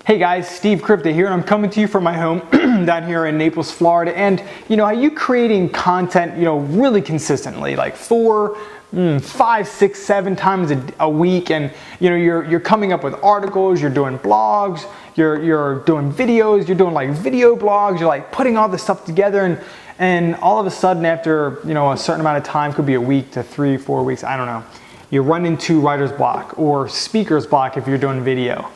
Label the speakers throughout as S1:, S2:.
S1: Hey guys, Steve Krypta here, and I'm coming to you from my home down here in Naples, Florida. And are you creating content, really consistently, like 4, 5, 6, 7 times a week, and you're coming up with articles, you're doing blogs, you're doing videos, you're doing like video blogs, you're like putting all this stuff together, and all of a sudden after a certain amount of time, could be a week to 3, 4 weeks, I don't know, you run into writer's block or speaker's block if you're doing video.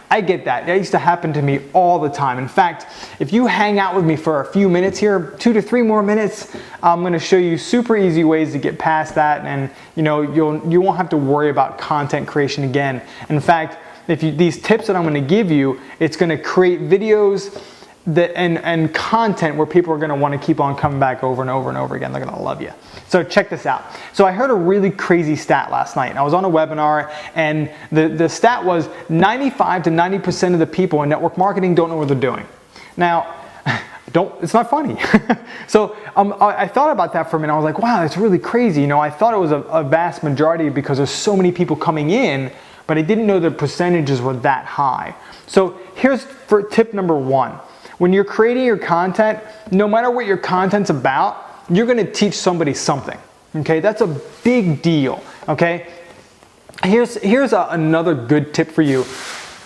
S1: I get that. That used to happen to me all the time. In fact, if you hang out with me for a few minutes here, 2 to 3 more minutes, I'm going to show you super easy ways to get past that, and you won't have to worry about content creation again. In fact, these tips that I'm going to give you, it's going to create videos and content where people are going to want to keep on coming back over and over and over again. They're going to love you. So check this out. So I heard a really crazy stat last night. I was on a webinar, and the stat was 95 to 90% of the people in network marketing don't know what they're doing. Now, it's not funny. So I thought about that for a minute. I was like, wow, that's really crazy. I thought it was a vast majority because there's so many people coming in, but I didn't know the percentages were that high. So here's for tip number 1. When you're creating your content, no matter what your content's about, you're going to teach somebody something. Okay, that's a big deal. Okay, here's another good tip for you,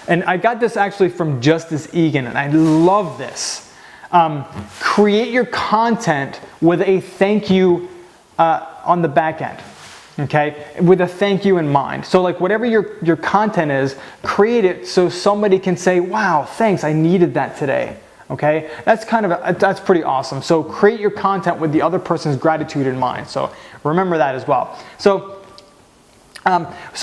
S1: and I got this actually from Justice Egan, and I love this. Create your content with a thank you on the back end. Okay, with a thank you in mind. So like whatever your content is, create it so somebody can say, "Wow, thanks, I needed that today." Okay, that's pretty awesome. So create your content with the other person's gratitude in mind. So remember that as well. So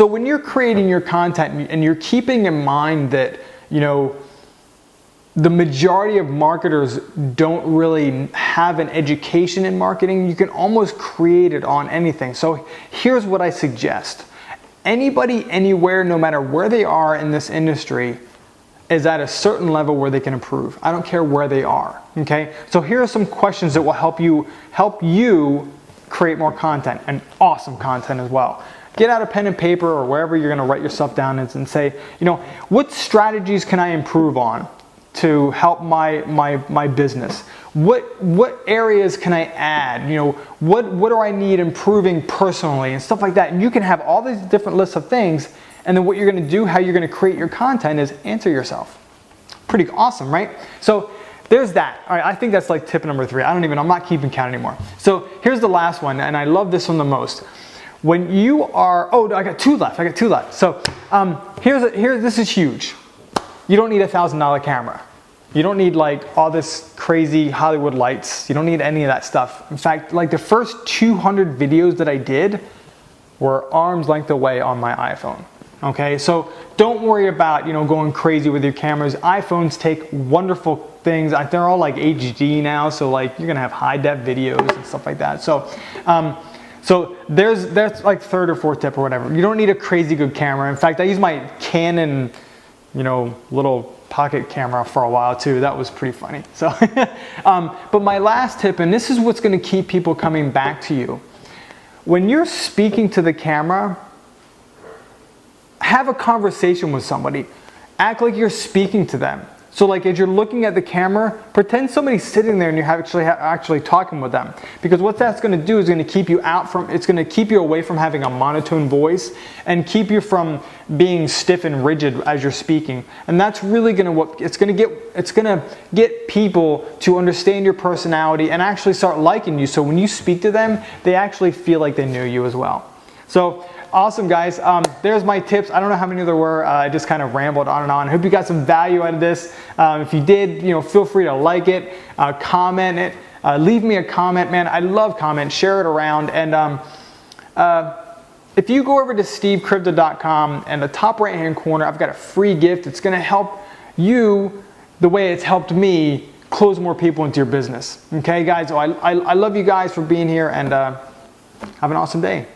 S1: when you're creating your content and you're keeping in mind that the majority of marketers don't really have an education in marketing, you can almost create it on anything. So here's what I suggest. Anybody, anywhere, no matter where they are in this industry, is at a certain level where they can improve. I don't care where they are, okay? So here are some questions that will help you create more content, and awesome content as well. Get out a pen and paper or wherever you're gonna write yourself down and say, what strategies can I improve on to help my business? What areas can I add? What do I need improving personally and stuff like that? And you can have all these different lists of things. And then what you're going to do, how you're going to create your content, is answer yourself. Pretty awesome, right? So there's that. All right, I think that's like tip number 3. I'm not keeping count anymore. So here's the last one, and I love this one the most. When you are, I got 2 left. So this is huge. You don't need a $1,000 camera. You don't need like all this crazy Hollywood lights. You don't need any of that stuff. In fact, like the first 200 videos that I did were arm's length away on my iPhone. Okay, so don't worry about going crazy with your cameras. iPhones take wonderful things. They're all like HD now, so like you're gonna have high def videos and stuff like that. So there's like 3rd or 4th tip or whatever. You don't need a crazy good camera. In fact, I use my Canon, little pocket camera for a while too. That was pretty funny. So, but my last tip, and this is what's gonna keep people coming back to you. When you're speaking to the camera, have a conversation with somebody. Act like you're speaking to them. So like as you're looking at the camera, pretend somebody's sitting there and you're actually talking with them. Because what that's going to do is going to keep you it's going to keep you away from having a monotone voice and keep you from being stiff and rigid as you're speaking. And that's really going to it's going to get people to understand your personality and actually start liking you. So when you speak to them, they actually feel like they know you as well. So awesome, guys. There's my tips. I don't know how many there were. I just kind of rambled on and on. I hope you got some value out of this. If you did, feel free to like it, comment it, leave me a comment, man. I love comments. Share it around. And if you go over to SteveKrypta.com, and the top right-hand corner, I've got a free gift. It's going to help you the way it's helped me close more people into your business. Okay, guys? So I love you guys for being here, and have an awesome day.